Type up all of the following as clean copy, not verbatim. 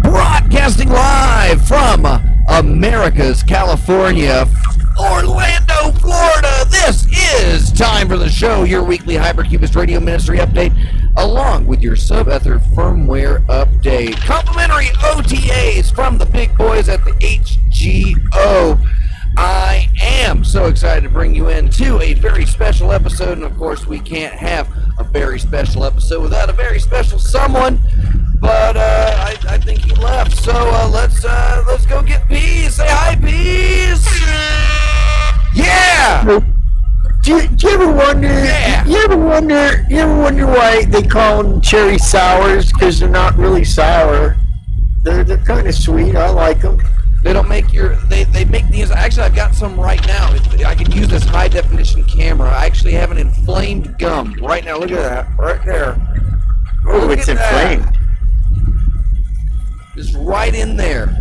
Broadcasting live from America's California, Orlando, Florida. This is time for the show, your weekly Hypercubist radio ministry update, along with your sub-ether firmware update. Complimentary OTAs from the big boys at the HGO. I am so excited to bring you into a very special episode, and of course we can't have a very special episode without a very special someone, but I think he left, so let's go get Peas. Say hi, Peas! Yeah! Do you ever wonder? Yeah. You ever wonder why they call them cherry sours? Because they're not really sour. They're kind of sweet. I like them. They don't make they make these. Actually, I've got some right now. I can use this high definition camera. I actually have an inflamed gum right now. Look at that, right there. Oh, it's inflamed. It's right in there.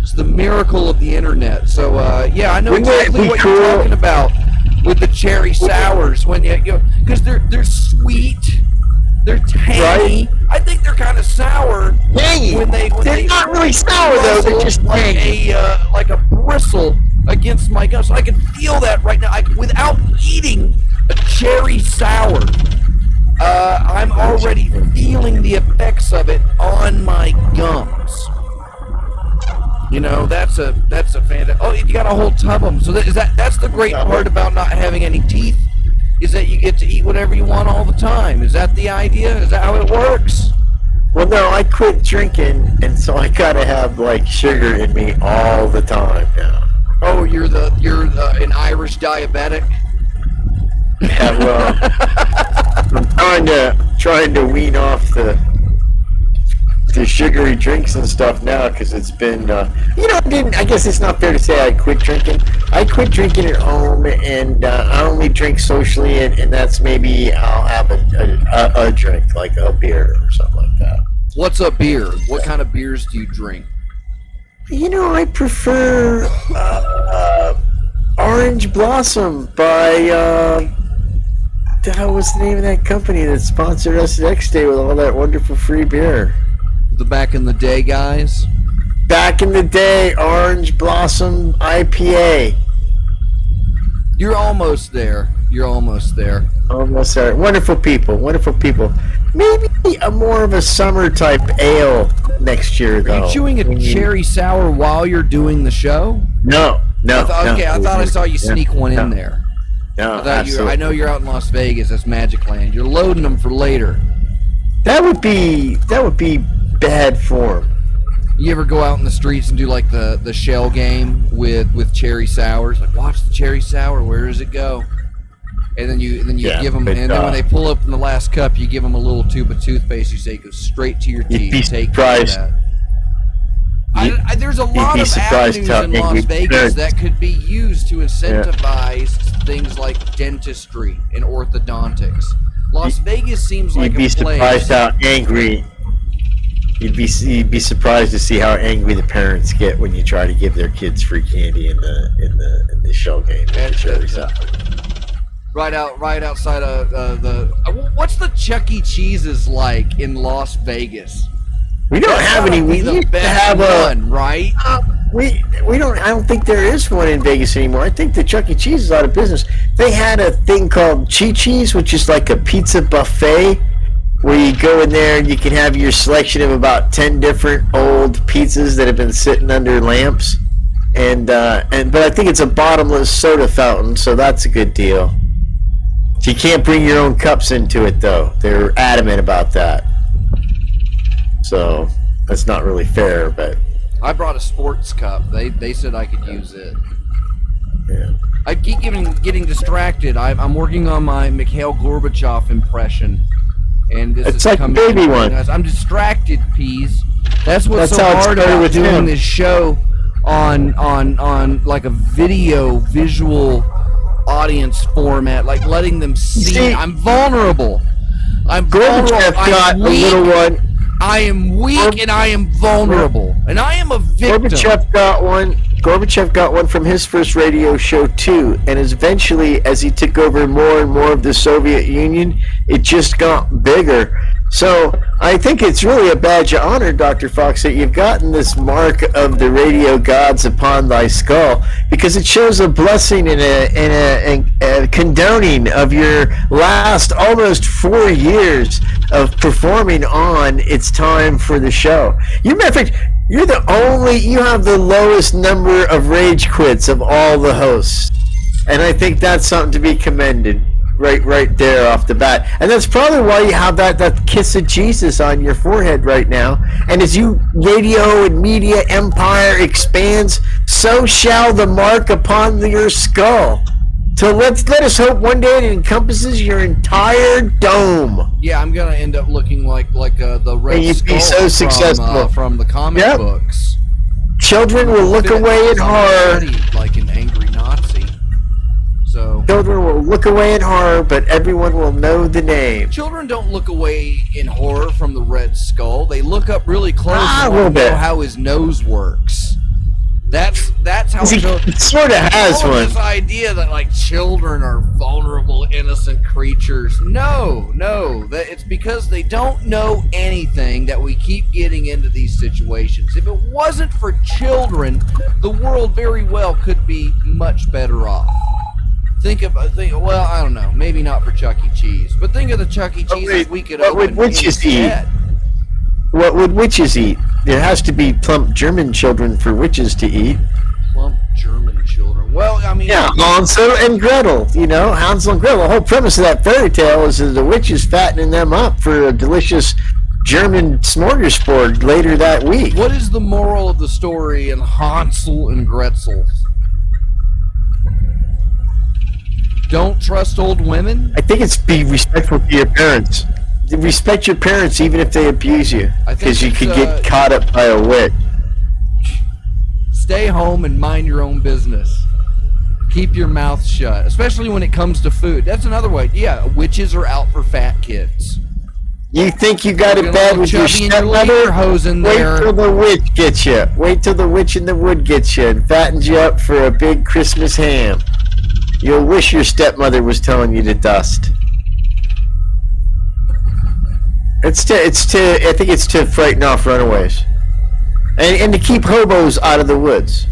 It's the miracle of the internet. So, yeah, I know exactly what you're talking about with the cherry sours. When you because they're sweet, they're tangy. Right? I think they're kind of sour. Tangy. They're not really sour though. They're just like tangy. Like a bristle against my gum. So I can feel that right now. Without eating a cherry sour, I'm already feeling the effects of it on my gums. You know, that's a fantastic. Oh, you got a whole tub of them. So that's the great part about not having any teeth, is that you get to eat whatever you want all the time. Is that the idea? Is that how it works? Well, no, I quit drinking, and so I gotta have like sugar in me all the time now. Oh, you're an Irish diabetic. Yeah, well, I'm trying to wean off the sugary drinks and stuff now, because it's been, I guess it's not fair to say I quit drinking. I quit drinking at home, and I only drink socially, and that's maybe I'll have a drink, like a beer or something like that. What's a beer? What kind of beers do you drink? I prefer Orange Blossom by, what's the name of that company that sponsored us the next day with all that wonderful free beer? The back in the day guys? Back in the day, Orange Blossom IPA. You're almost there. Almost there. Wonderful people. Maybe more of a summer type ale next year, though. Are you chewing a cherry sour while you're doing the show? No. I thought I saw you sneak one in there. No, I know you're out in Las Vegas. That's Magic Land. You're loading them for later. That would be bad form. You ever go out in the streets and do like the shell game with cherry sours? Like, watch the cherry sour. Where does it go? And then you give them, and then when they pull up in the last cup, you give them a little tube of toothpaste. You say, "Go straight to your teeth." You'd be surprised. There's a lot of avenues in Las Vegas that could be used to incentivize things like dentistry and orthodontics. Las Vegas seems like a place. You'd be surprised how angry. You'd be surprised to see how angry the parents get when you try to give their kids free candy in the shell game. Right outside of the. What's the Chuck E. Cheese's like in Las Vegas? We don't have any. We used to have one, right? We don't. I don't think there is one in Vegas anymore. I think the Chuck E. Cheese is out of business. They had a thing called Chi-Chi's, which is like a pizza buffet, where you go in there and you can have your selection of about 10 different old pizzas that have been sitting under lamps, but I think it's a bottomless soda fountain, so that's a good deal. So you can't bring your own cups into it, though. They're adamant about that. So that's not really fair, but I brought a sports cup. They said I could use it. Yeah. I keep getting distracted. I'm working on my Mikhail Gorbachev impression, and this is like coming. A baby one. I'm distracted, Peas. That's what's so how hard it started about with doing him. this show on like a visual audience format, like letting them see. I'm vulnerable. Gorbachev got a little one. I am weak and I am vulnerable, and I am a victim. Gorbachev got one from his first radio show too, and eventually, as he took over more and more of the Soviet Union, it just got bigger. So I think it's really a badge of honor, Dr. Fox, that you've gotten this mark of the radio gods upon thy skull, because it shows a blessing and a condoning of your last almost 4 years of performing on It's Time for the Show. You have the lowest number of rage quits of all the hosts. And I think that's something to be commended. Right there off the bat. And that's probably why you have that kiss of Jesus on your forehead right now. And as you radio and media empire expands, so shall the mark upon your skull. So let us hope one day it encompasses your entire dome. Yeah, I'm gonna end up looking like the Red And you'd Skull be so successful. from the comic books. Children will look away in horror. Like an angry Nazi. So Children will look away in horror, but everyone will know the name. children don't look away in horror from the Red Skull. They look up really close A and little want to know bit. how his nose works. That's how He sort of has all of one. this idea that like children are vulnerable, innocent creatures. No, it's because they don't know anything that we keep getting into these situations. If it wasn't for children, the world very well could be much better off. Well, I don't know, maybe not for Chuck E. Cheese, but think of the Chuck E. Cheeses we could what open would witches eat? instead. What would witches eat? There has to be plump German children for witches to eat. Plump German children. Well, I mean, Yeah, Hansel and Gretel. You know, Hansel and Gretel. The whole premise of that fairy tale is that the witches fattening them up for a delicious German smorgasbord later that week. what is the moral of the story in Hansel and Gretel? Don't trust old women? I think it's be respectful to your parents. Respect your parents even if they abuse you, I think because you it's, could get caught up by a witch. Stay home and mind your own business. Keep your mouth shut, especially when it comes to food. That's another way. Yeah, witches are out for fat kids. You think you got You're it gonna bad look with your chubby and your stepmother? lederhosen Wait there. till the witch gets you. Wait till the witch in the wood gets you and fattens you up for a big Christmas ham. You'll wish your stepmother was telling you to dust. I think it's to frighten off runaways. And to keep hobos out of the woods.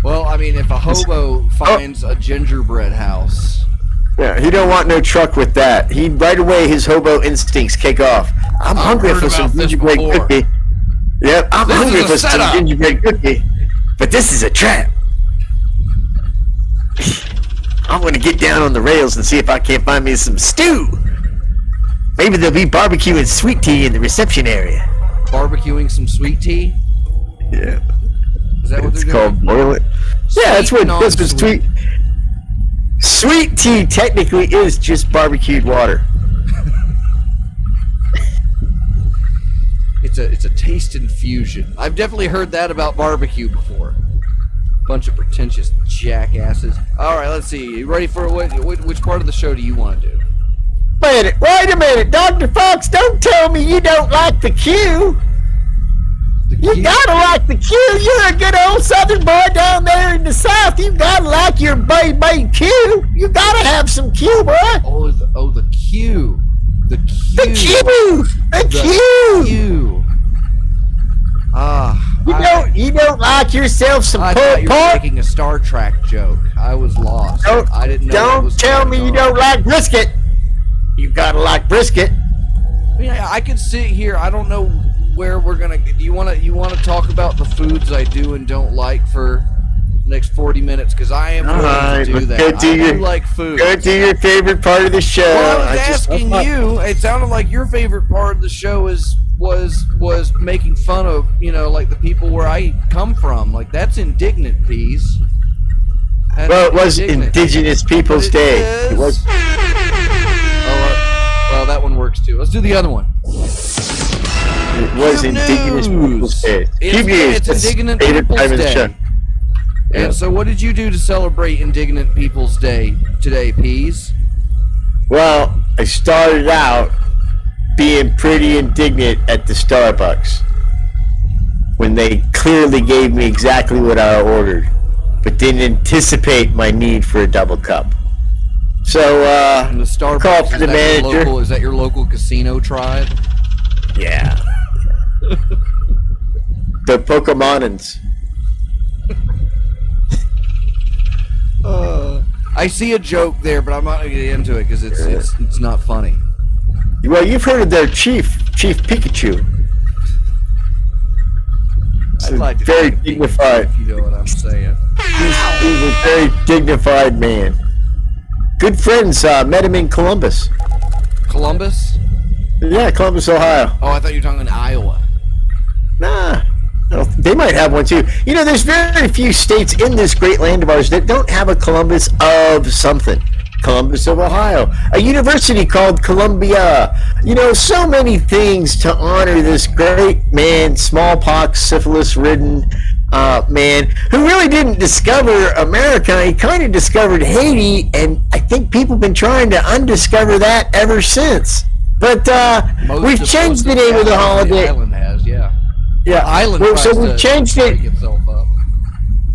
Well, I mean, if a hobo finds a gingerbread house, Yeah, he don't want no truck with that. He right away his hobo instincts kick off. I'm hungry heard for some about this gingerbread before. cookie. Yep, I'm This hungry is a for some setup. gingerbread cookie. But this is a trap. I'm gonna get down on the rails and see if I can't find me some stew. Maybe there'll be barbecue and sweet tea in the reception area. barbecuing some sweet tea. Yeah. Is that what It's they're called doing? boil it. Yeah, that's what this was non-sweet. sweet. Sweet tea technically is just barbecued water. It's a taste infusion. I've definitely heard that about barbecue before. Bunch of pretentious jackasses. All right, let's see. You ready for which part of the show do you want to do? Wait a minute, Dr. Fox, don't tell me you don't like the Q. You Q? gotta like the Q. You're a good old Southern boy down there in the South. You gotta like your baby Q. You gotta have some Q, boy. The Q. The Q. The Q. The Q. Q. You don't like yourself some I pulled thought you were pork? making a Star Trek joke. I was lost. I didn't know. what Don't was tell going me you on. don't like brisket. You gotta like brisket. I mean, I could sit here. I don't know where we're gonna. Do you want to talk about the foods I do and don't like for the next 40 minutes? Because I am willing Alright, to do let's that. go I do do like food. Go to your favorite part of the show. Well, I was asking you. It sounded like your favorite part of the show was making fun of like the people where I come from. Like that's Indignant, Peas. Well, it was Indigenous Peoples Day. Is. It was. Well, that one works too. Let's do the other one. It was Cube Indigenous News. Peoples Day. It's Cube News. it's That's Indignant stated Peoples time of the Day. show. Yeah. And so, what did you do to celebrate Indignant Peoples Day today, Peas? Well, I started out being pretty indignant at the Starbucks when they clearly gave me exactly what I ordered, but didn't anticipate my need for a double cup. So, And the Starbucks, call for the manager. Is that your local casino tribe? Yeah. The Pokemonans. I see a joke there, but I'm not going to get into it because it's not funny. Well, you've heard of their Chief Pikachu. I'd like to very dignified. If you know what I'm saying. He's a very dignified man. Good friends. Met him in Columbus. Columbus? Yeah, Columbus, Ohio. Oh, I thought you were talking in Iowa. Nah. They might have one too. You know, there's very few states in this great land of ours that don't have a Columbus of something. Columbus of Ohio, a university called Columbia. You know, so many things to honor this great man, smallpox, syphilis-ridden man, who really didn't discover America. He kind of discovered Haiti, and I think people have been trying to undiscover that ever since. But we've changed the name of the holiday. The island has, yeah. Yeah, so we've changed it.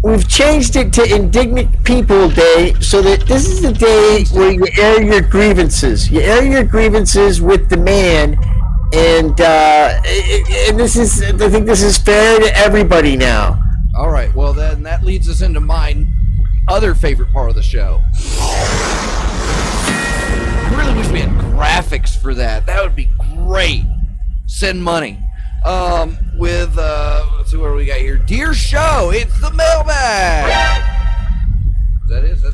We've changed it to Indignant People Day, so that this is the day where you air your grievances. You air your grievances with the man, and this is. I think this is fair to everybody now. All right. Well, then that leads us into my other favorite part of the show. I really wish we had graphics for that. That would be great. Send money. Let's see what we got here. Dear show, it's the mailbag. That's the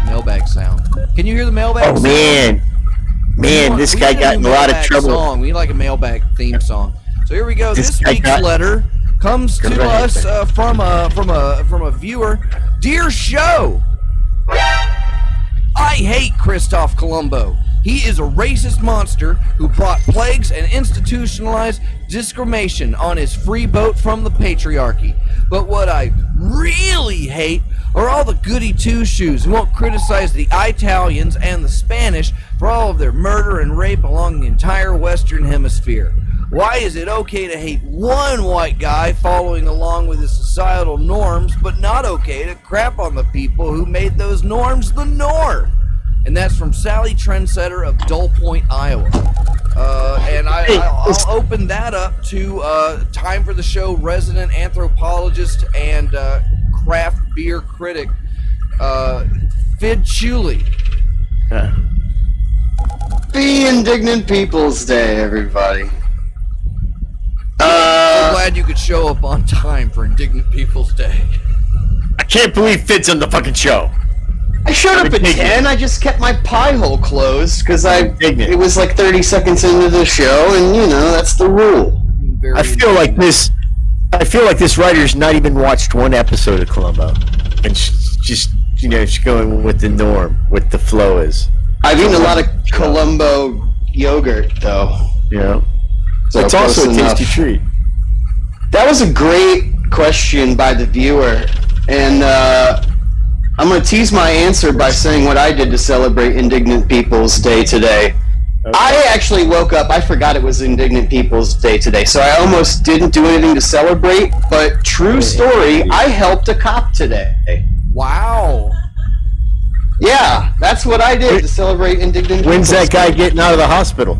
mailbag sound. Can you hear the mailbag sound? Man, this guy got in a lot of trouble. Song. We need like a mailbag theme song. So here we go. This week's letter comes to us from a viewer. Dear show, I hate Christoph Colombo. He is a racist monster who brought plagues and institutionalized discrimination on his free boat from the patriarchy. But what I really hate are all the goody two-shoes who won't criticize the Italians and the Spanish for all of their murder and rape along the entire Western Hemisphere. Why is it okay to hate one white guy following along with his societal norms, but not okay to crap on the people who made those norms the norm? And that's from Sally Trendsetter of Dull Point, Iowa. And I'll open that up to Time for the Show resident anthropologist and craft beer critic, Fid Chuli. Be Indignant People's Day, everybody. I'm glad you could show up on time for Indignant People's Day. I can't believe Fid's on the fucking show. I showed up at 10, I just kept my pie hole closed, because it was like 30 seconds into the show, and, you know, that's the rule. I feel like this writer's not even watched one episode of Columbo, and just, you know, she's going with the norm, what the flow is. I've eaten a lot of Columbo yogurt, though. Yeah. So it's also a tasty treat. That was a great question by the viewer, and, I'm going to tease my answer by saying what I did to celebrate Indignant People's Day today. Okay. I actually woke up, I forgot it was Indignant People's Day today, so I almost didn't do anything to celebrate, but true story, I helped a cop today. Wow. Yeah, that's what I did to celebrate Indignant People's Day. When's that guy getting out of the hospital?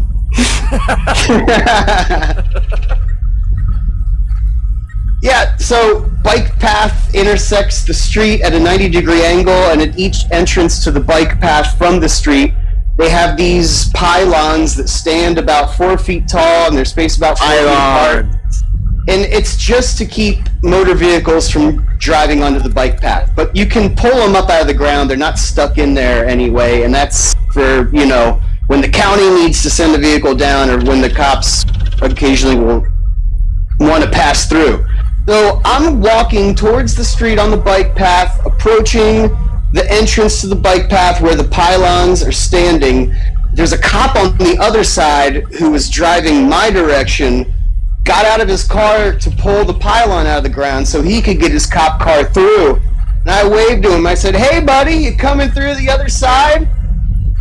Yeah, so bike path intersects the street at a 90-degree angle, and at each entrance to the bike path from the street, they have these pylons that stand about 4 feet tall, and they're spaced about 4 feet apart. And it's just to keep motor vehicles from driving onto the bike path. But you can pull them up out of the ground. They're not stuck in there anyway, and that's for, you know, when the county needs to send a vehicle down or when the cops occasionally will want to pass through. So I'm walking towards the street on the bike path, approaching the entrance to the bike path where the pylons are standing. There's a cop on the other side who was driving my direction, got out of his car to pull the pylon out of the ground so he could get his cop car through. And I waved to him. I said, "Hey, buddy, you coming through the other side?"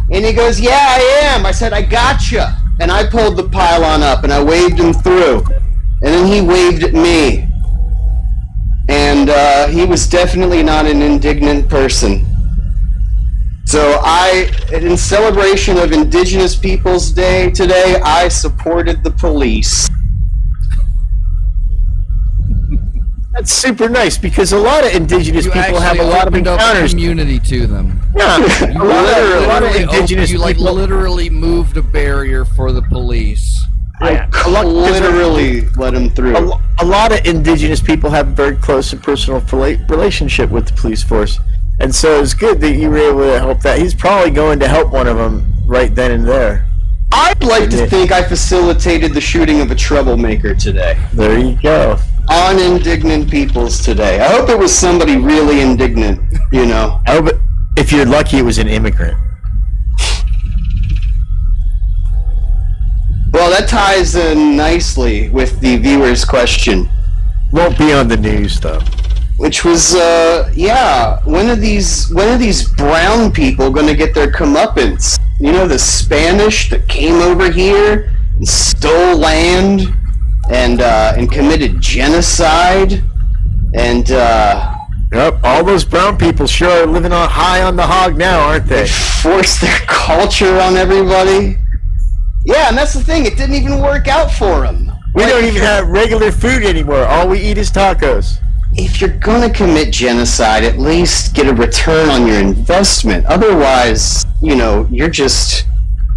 And he goes, "Yeah, I am." I said, "I gotcha." And I pulled the pylon up and I waved him through. And then he waved at me. And he was definitely not an indignant person. So in celebration of Indigenous Peoples Day today, I supported the police. That's super nice because a lot of indigenous people have a lot of encounters. Community to them. Yeah, a lot of indigenous you people literally moved a barrier for the police. Literally let them through. A lot of indigenous people have a very close and personal relationship with the police force, and so it's good that you were able to help that. He's probably going to help one of them right then and there. I'd like to think I facilitated the shooting of a troublemaker today. There you go. On Indignant Peoples today. I hope it was somebody really indignant, you know. I hope if you're lucky, it was an immigrant. Well, that ties in nicely with the viewer's question. Won't be on the news though. Which was, when are these brown people going to get their comeuppance? You know, the Spanish that came over here and stole land and committed genocide, and yep, all those brown people sure are living high on the hog now, aren't they? Forced their culture on everybody. Yeah, and that's the thing. It didn't even work out for them. We don't even have regular food anymore. All we eat is tacos. If you're gonna commit genocide, at least get a return on your investment. Otherwise, you know, you're just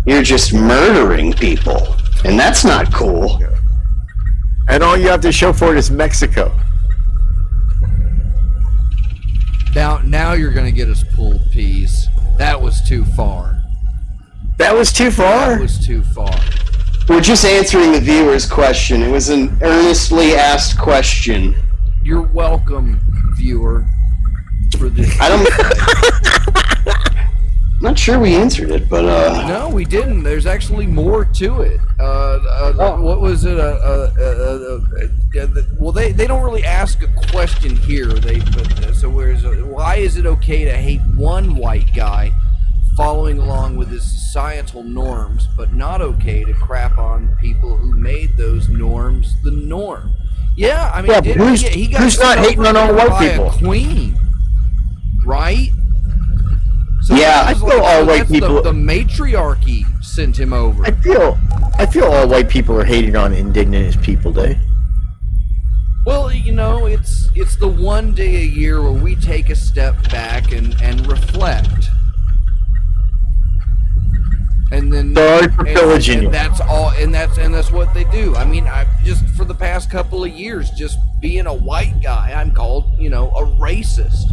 murdering people, and that's not cool. And all you have to show for it is Mexico. Now you're gonna get us pulled peas. That was too far. That was too far? That was too far. We're just answering the viewer's question. It was an earnestly asked question. You're welcome, viewer, for this. I'm not sure we answered it, but No, we didn't. There's actually more to it. What was it? Well, they don't really ask a question here. Why is it okay to hate one white guy following along with his societal norms, but not okay to crap on people who made those norms the norm? Yeah, I mean, yeah, who's not hating on all white people? A queen, right? So yeah, I feel all white people. The matriarchy sent him over. I feel all white people are hated on Indignant as People Day. Well, you know, it's the one day a year where we take a step back and reflect. And then sorry for pillaging you. That's all, and that's what they do. I mean, I just for the past couple of years, just being a white guy, I'm called, you know, a racist.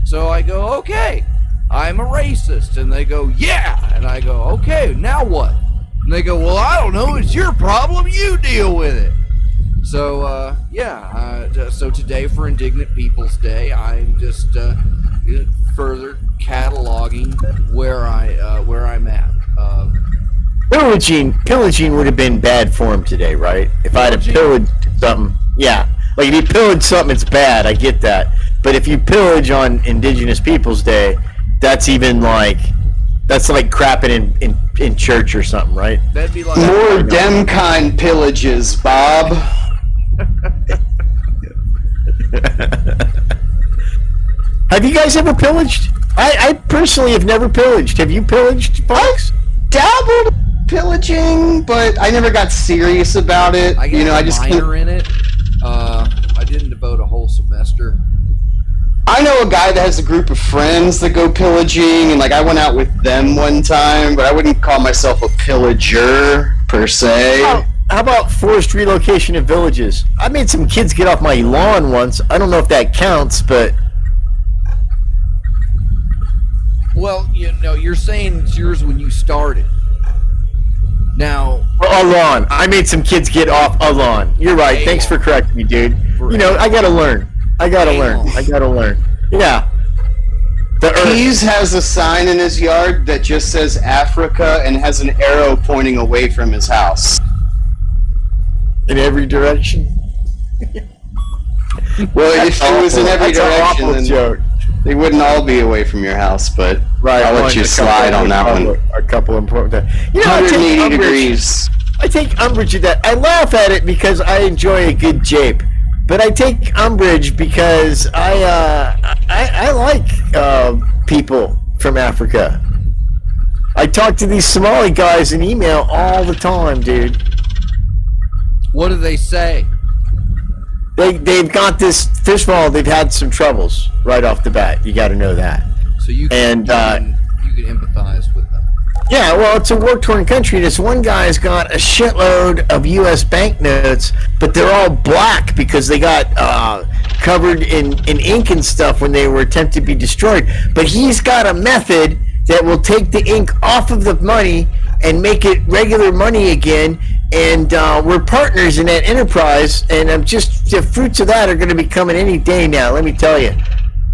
So I go, okay, I'm a racist, and they go, yeah, and I go, okay, now what? And they go, well, I don't know, it's your problem, you deal with it. So so today for Indignant Peoples Day, I'm just further cataloging where I'm at. Pillaging would have been bad form today, right? If I'd have pillaged something, yeah. Like if you pillage something, it's bad. I get that. But if you pillage on Indigenous Peoples Day, that's like crapping in church or something, right? That'd be like more dem kind pillages, Bob. Have you guys ever pillaged? I personally have never pillaged. Have you pillaged, folks? Dabbled pillaging, but I never got serious about it. I just minor in it. I didn't devote a whole semester. I know a guy that has a group of friends that go pillaging, and I went out with them one time, but I wouldn't call myself a pillager per se. How about forced relocation of villages? I made some kids get off my lawn once. I don't know if that counts, but well, you know, you're saying it's yours when you started. Now, a lawn. I made some kids get off a lawn. You're right. Thanks for correcting me, dude. You know, I gotta learn. I gotta learn. Yeah. Keys has a sign in his yard that just says Africa and has an arrow pointing away from his house. In every direction? Well, if it was in every direction, then joke. They wouldn't all be away from your house, but I'll let you slide on that one. A couple important. You know, 180 degrees. I take umbrage at that. I laugh at it because I enjoy a good jape, but I take umbrage because I like people from Africa. I talk to these Somali guys in email all the time, dude. What do they say? They've got this. First of all, they've had some troubles right off the bat. You got to know that. So you can empathize with them. Yeah, well, it's a war-torn country. This one guy's got a shitload of U.S. banknotes, but they're all black because they got covered in ink and stuff when they were attempted to be destroyed. But he's got a method that will take the ink off of the money and make it regular money again. And we're partners in that enterprise, and the fruits of that are going to be coming any day now. Let me tell you,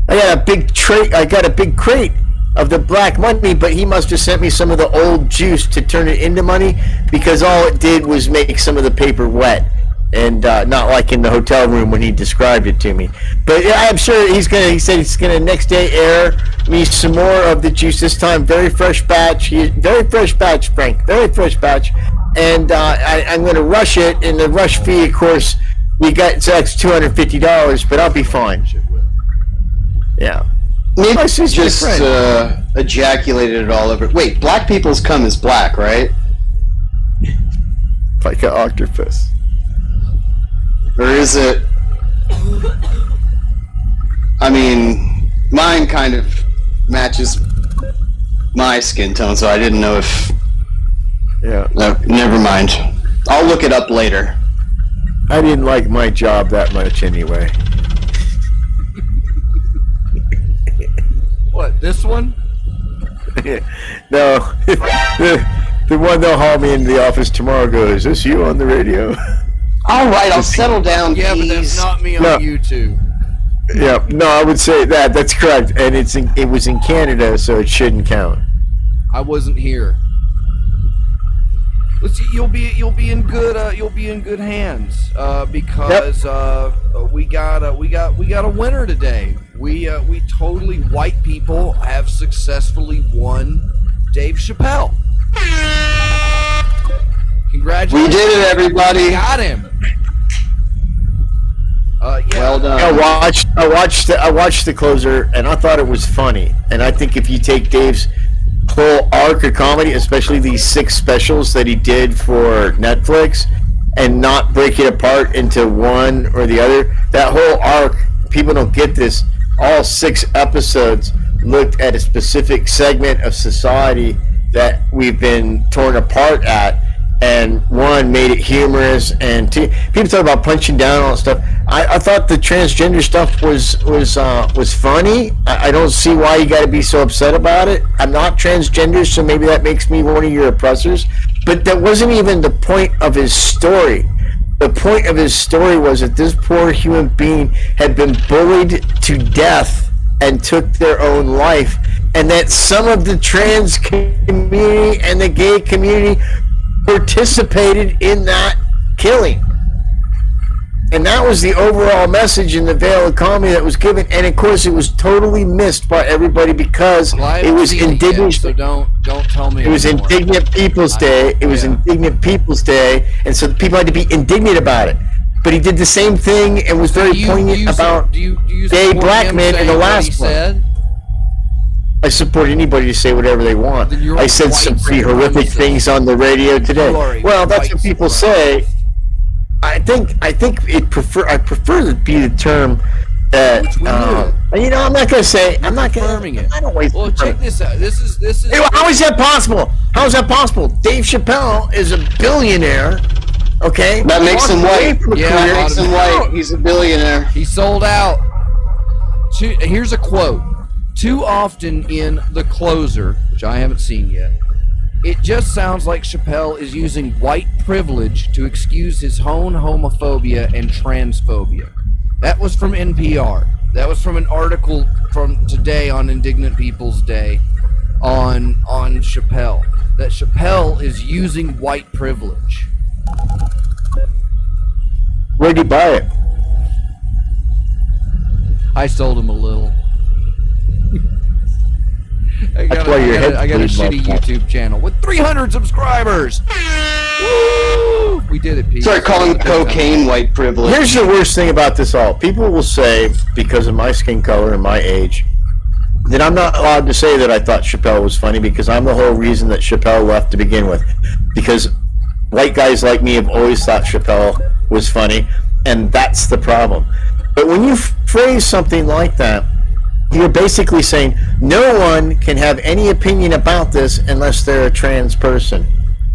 I got a big crate of the black money, but he must have sent me some of the old juice to turn it into money, because all it did was make some of the paper wet, and not like in the hotel room when he described it to me. But yeah, I'm sure he said he's gonna next day air me some more of the juice, this time very fresh batch, Frank, very fresh batch. And I'm going to rush it, and the rush fee, of course, that's $250, but I'll be fine. Yeah. Maybe I just ejaculated it all over. Wait, black people's cum is black, right? Like an octopus. Or is it... I mean, mine kind of matches my skin tone, so I didn't know if... Yeah. No, never mind. I'll look it up later. I didn't like my job that much anyway. What, this one? No. The one they'll haul me into the office tomorrow goes, is this you on the radio? All right, I'll settle down, yeah, please. But that's not me on YouTube. Yeah, no, I would say that. That's correct. And it was in Canada, so it shouldn't count. I wasn't here. Let's see, you'll be in good hands because we got a winner today. We totally white people have successfully won Dave Chappelle. Congratulations! We did it, everybody. We got him. Yeah. Well done. I watched the closer, and I thought it was funny. And I think if you take Dave's whole arc of comedy, especially these 6 specials that he did for Netflix, and not break it apart into one or the other, that whole arc, people don't get this, all 6 episodes looked at a specific segment of society that we've been torn apart at, and one made it humorous, and people talk about punching down and all that stuff. I thought the transgender stuff was funny. I don't see why you got to be so upset about it. I'm not transgender, so maybe that makes me one of your oppressors. But that wasn't even the point of his story. The point of his story was that this poor human being had been bullied to death and took their own life, and that some of the trans community and the gay community participated in that killing. And that was the overall message in the veil of comedy that was given, and of course it was totally missed by everybody because it was indignant. So don't tell me. It was Indignant People's Day. It was Indignant People's Day, and so people had to be indignant about it. But he did the same thing and was very poignant about gay black men in the last one. I support anybody to say whatever they want. I said some pretty horrific things on the radio today. Well, that's what people say. I prefer to be the term that I'm not gonna say. I'm not confirming it. I don't waste. Well, check this out. This is. Hey, how is that possible? How is that possible? Dave Chappelle is a billionaire. Okay, that makes him white. Yeah, makes him white. He's a billionaire. He sold out. Here's a quote. Too often in The Closer, which I haven't seen yet, it just sounds like Chappelle is using white privilege to excuse his own homophobia and transphobia. That was from NPR. That was from an article from today on Indignant People's Day on Chappelle. That Chappelle is using white privilege. Where'd you buy it? I sold him a little. I got a shitty YouTube channel with 300 subscribers. Woo! We did it, Pete. Start calling cocaine white privilege. Here's the worst thing about this all. People will say, because of my skin color and my age, then I'm not allowed to say that I thought Chappelle was funny, because I'm the whole reason that Chappelle left to begin with. Because white guys like me have always thought Chappelle was funny, and that's the problem. But when you phrase something like that, you're basically saying no one can have any opinion about this unless they're a trans person.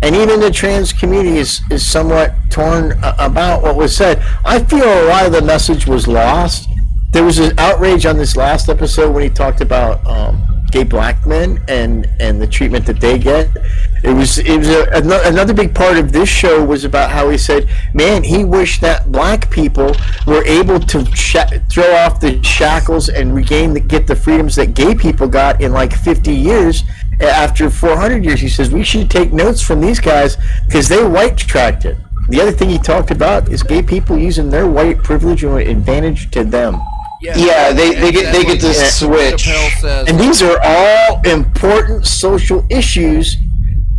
And even the trans community is somewhat torn about what was said. I feel a lot of the message was lost. There was an outrage on this last episode when he talked about gay black men and the treatment that they get. Another big part of this show was about how he said, man, he wished that black people were able to throw off the shackles and get the freedoms that gay people got in like 50 years after 400 years. He says we should take notes from these guys because they white tracked it. The other thing he talked about is gay people using their white privilege and advantage to them. Yeah, they get to switch. And these are all important social issues,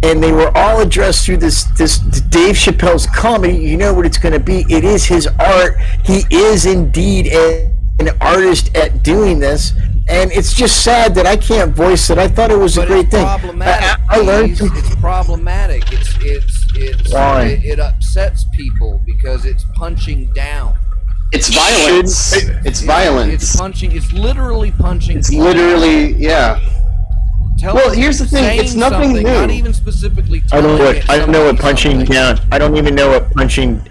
and they were all addressed through this Dave Chappelle's comedy. You know what it's going to be. It is his art. He is indeed an artist at doing this, and it's just sad that I can't voice it. I thought it was a great thing. I learned it's problematic. It upsets people because it's punching down. It's violence. It's violence. It's punching. It's literally punching. It's people. Literally, yeah. Well, here's the thing. It's nothing new. Not even specifically. I don't know what punching down. I don't even know what punching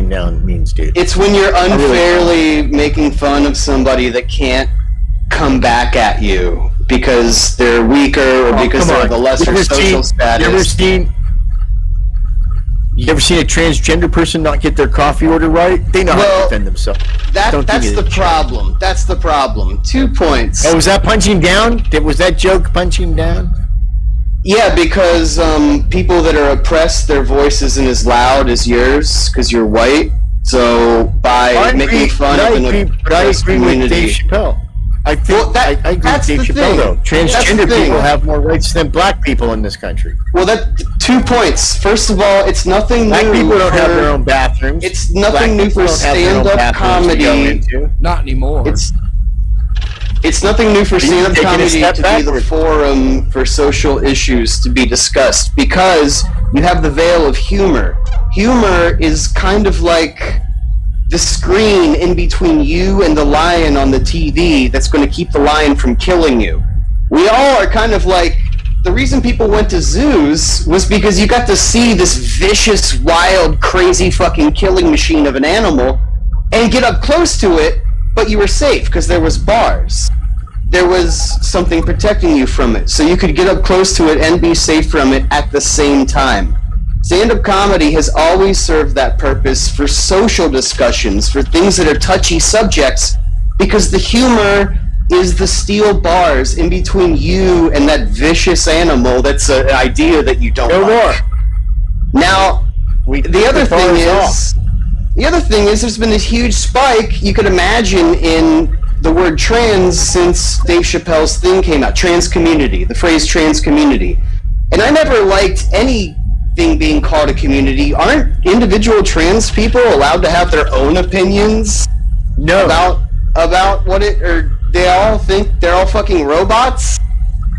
down means, dude. It's when you're unfairly making fun of somebody that can't come back at you because they're weaker or because they're of a lesser social status. You ever seen a transgender person not get their coffee order right? They know how to defend themselves. That's the problem. That's the problem. 2 points. Oh, was that punching down? Was that joke punching down? Yeah, because people that are oppressed, their voice isn't as loud as yours because you're white. So by making fun of an oppressed community, with Dave Chappelle. I agree with Dave Chappelle, though. Transgender people have more rights than black people in this country. Well, 2 points. First of all, it's nothing new. Black people don't have their own bathrooms. It's nothing new for stand-up comedy. Not anymore. It's nothing new for stand-up comedy to be the forum for social issues to be discussed because you have the veil of humor. Humor is kind of like the screen in between you and the lion on the TV that's going to keep the lion from killing you. We all are kind of like, the reason people went to zoos was because you got to see this vicious, wild, crazy fucking killing machine of an animal and get up close to it, but you were safe because there was bars. There was something protecting you from it, so you could get up close to it and be safe from it at the same time. Stand-up comedy has always served that purpose for social discussions, for things that are touchy subjects, because the humor is the steel bars in between you and that vicious animal that's an idea that you don't like. Now, the other thing is there's been this huge spike, you could imagine, in the word trans since Dave Chappelle's thing came out, trans community, the phrase trans community. And I never liked anything being called a community. Aren't individual trans people allowed to have their own opinions? No. About what it, or they all think they're all fucking robots?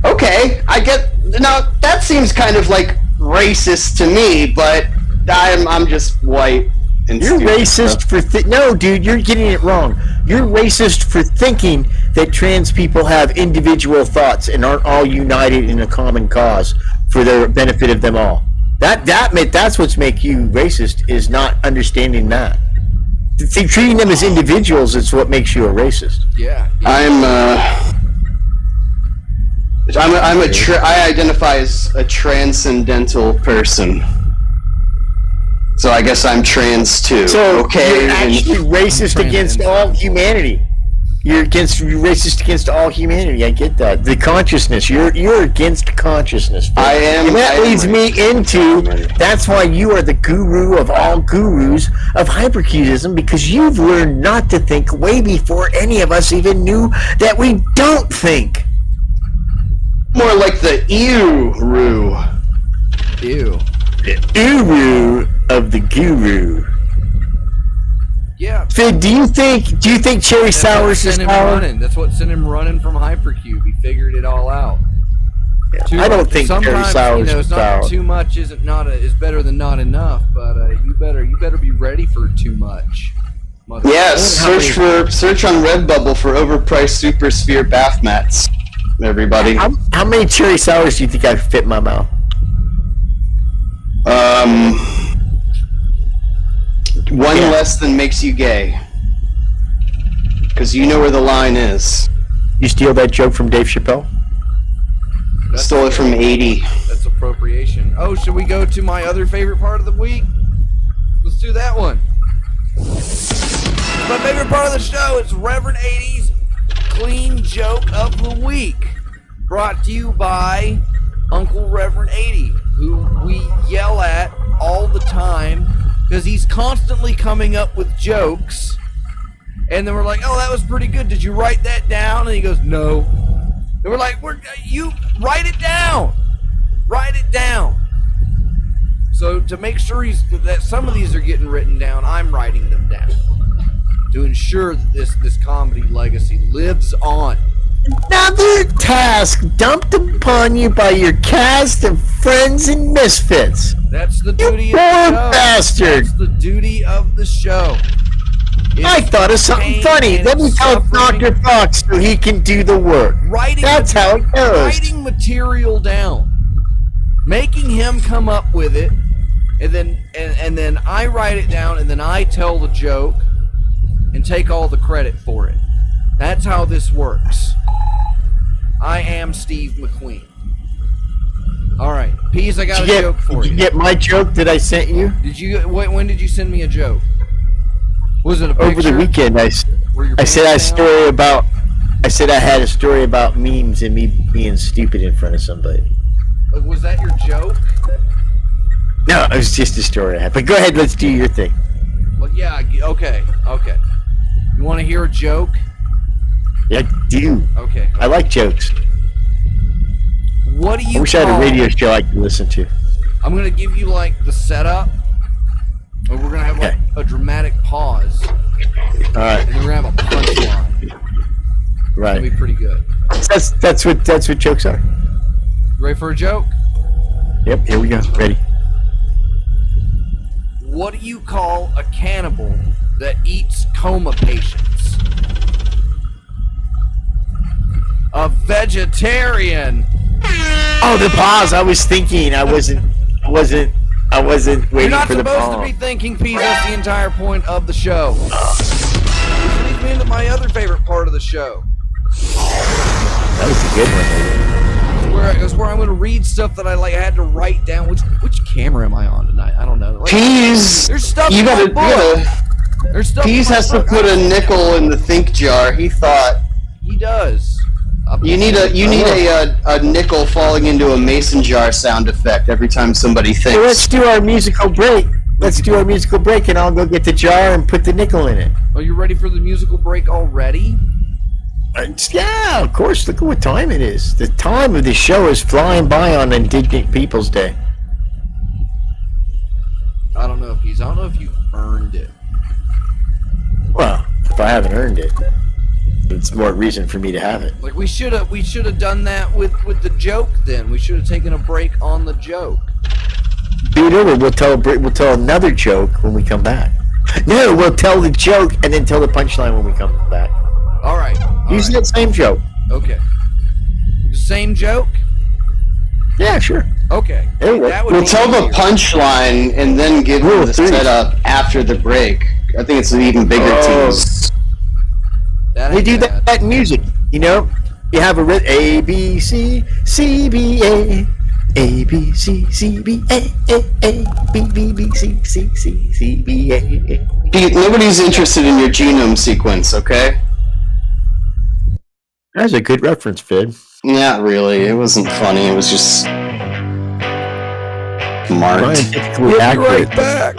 Okay, I get, now that seems kind of like racist to me, but I'm just white. You're racist for no, dude. You're getting it wrong. You're racist for thinking that trans people have individual thoughts and aren't all united in a common cause for the benefit of them all. That's what's make you racist, is not understanding that. See, treating them as individuals is what makes you a racist. Yeah. I identify as a transcendental person. So I guess I'm trans too. So you're actually racist against all humanity. You're racist against all humanity. I get that. The consciousness. You're against consciousness. I am. And that leads me into. That's why you are the guru of all gurus of hypercubism, because you've learned not to think way before any of us even knew that we don't think. More like the ew-ru. Ew. The guru of the guru. Yeah. Fid, do you think cherry sours is sour? That's what sent him running from Hypercube. He figured it all out. I don't think cherry sours is sour. Too much is better than not enough, but you better be ready for too much. Yeah, search on Redbubble for overpriced Super Sphere bath mats. Everybody. How many cherry sours do you think I could fit in my mouth? One less than makes you gay. Because you know where the line is. You steal that joke from Dave Chappelle? Stole it from 80. That's appropriation. Oh, should we go to my other favorite part of the week? Let's do that one. My favorite part of the show is Reverend 80's Clean Joke of the Week. Brought to you by Uncle Reverend 80, who we yell at all the time because he's constantly coming up with jokes. And then we're like, oh, that was pretty good. Did you write that down? And he goes, no. And we're like, you write it down. Write it down. So to make sure that some of these are getting written down, I'm writing them down to ensure that this comedy legacy lives on. Another task dumped upon you by your cast of friends and misfits. That's the duty of the show. Bastard. That's the duty of the show. I thought of something funny. Let me tell Dr. Fox so he can do the work. That's how it goes. Writing material down. Making him come up with it. And then I write it down, and then I tell the joke and take all the credit for it. That's how this works. I am Steve McQueen. All right, Pease, I got a joke for you. Did you get my joke that I sent you? When did you send me a joke? Was it a picture? Over the weekend, I said I had a story about memes and me being stupid in front of somebody. Was that your joke? No, it was just a story I had. But go ahead, let's do your thing. Well, yeah, okay. You want to hear a joke? Yeah, I do. Okay. I like jokes. What do you I wish I had a radio show I could listen to. I'm going to give you, the setup. And we're going to have, a dramatic pause. All right. And then we're going to have a punchline. Right. It'll be pretty good. That's what jokes are. Ready for a joke? Yep, here we go. Ready. What do you call a cannibal that eats coma patients? A vegetarian. Oh, the pause. I was thinking. I wasn't waiting You're not for the pause. supposed to be thinking, Pete. That's the entire point of the show. Which leads me into my other favorite part of the show. That was a good one. It's where I'm going to read stuff that I had to write down. Which camera am I on tonight? I don't know. Pease. There's stuff you in my gotta, book. There's stuff. Pease has to put a nickel in the think jar. He thought. He does. You need a nickel falling into a mason jar sound effect every time somebody thinks. So let's do our musical break. And I'll go get the jar and put the nickel in it. Are you ready for the musical break already? Yeah, of course. Look at what time it is. The time of the show is flying by on Indignant People's Day. I don't know, Pease. I don't know if you've earned it. Well, if I haven't earned it, it's more reason for me to have it. We should have done that with the joke. Then we should have taken a break on the joke. Do it over. We'll tell another joke when we come back. No, we'll tell the joke and then tell the punchline when we come back. All right. Use that same joke. Okay. The same joke? Yeah, sure. Okay. We'll tell the punchline and then give them the setup after the break. I think it's an even bigger tease. We do that in music. You know, you have A B C C B A A B C C B A A B B B C C C C B A. Nobody's interested in your genome sequence, okay? That's a good reference, Fid. Not really. It wasn't funny. It was just smart. We'll be right back.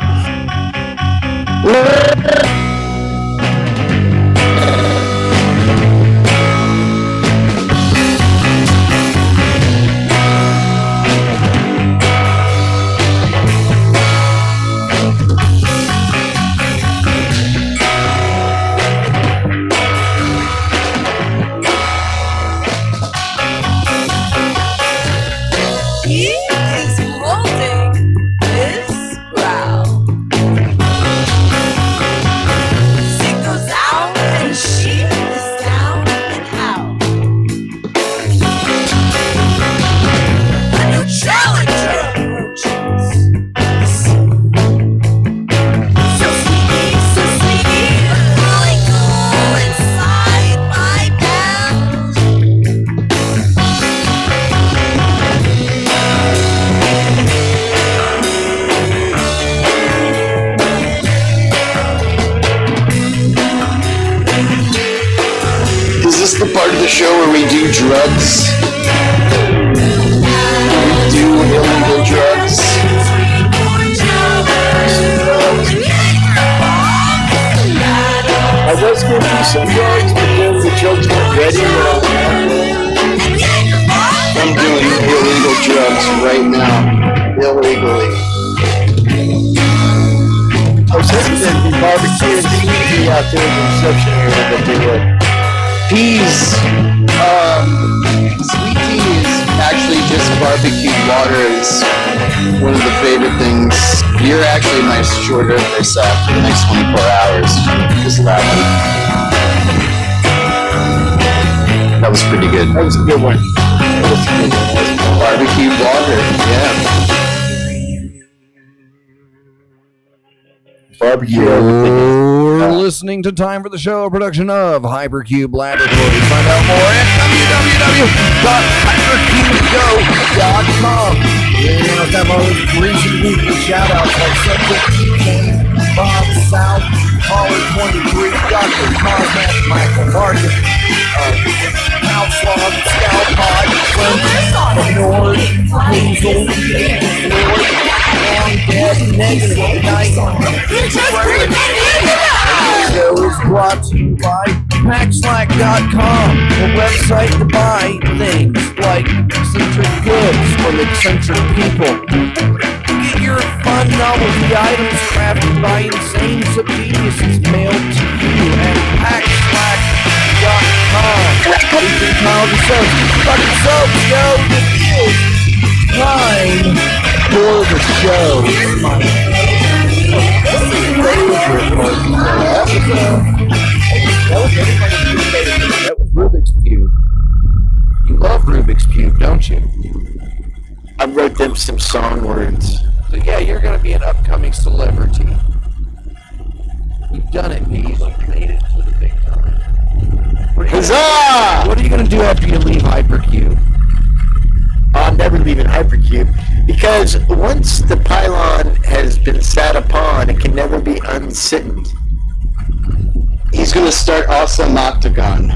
the part of the show where we do drugs. We do illegal drugs. I was going to do some drugs, but then the drugs weren't ready. I'm doing illegal drugs right now. Illegally. I was hoping there'd be barbecue and sweet tea out there in the reception area, but they would. Peas. Sweet tea is actually just barbecued water. Is one of the favorite things. You're actually my shorter this for the next 24 hours. Just that one. That was pretty good. That was a good one. That was a good one. Barbecued water. Yeah. Barbecue. You're listening to Time for the Show, a production of Hypercube Laboratory. Find out more at www.hypercubego.com. Yeah, let's have all those recent weekly shout-outs like Subject, Kane, Bob, South, Caller 23, Dr. Cosmac, Michael Martin, Houselog, Scalpod, Clemson, Nord, Hazel, Lord, Long Dead, Negative Night. The show is brought to you by Packslack.com, a website to buy things like eccentric goods from eccentric people. Get your fun novelty items crafted by insane subgeniuses mailed to you at Packslack.com. You can call the soaps. Fucking soaps, yo! It is time for the show. That was Rubik's Cube. You love Rubik's Cube, don't you? I wrote them some song words. So yeah, you're going to be an upcoming celebrity. You've done it, Pete. You've made it to the big time. Huzzah! What are you going to do after you leave Hypercube? I'm never leaving Hypercube because once the pylon has been sat upon, it can never be unsittened. He's going to start Awesome Octagon.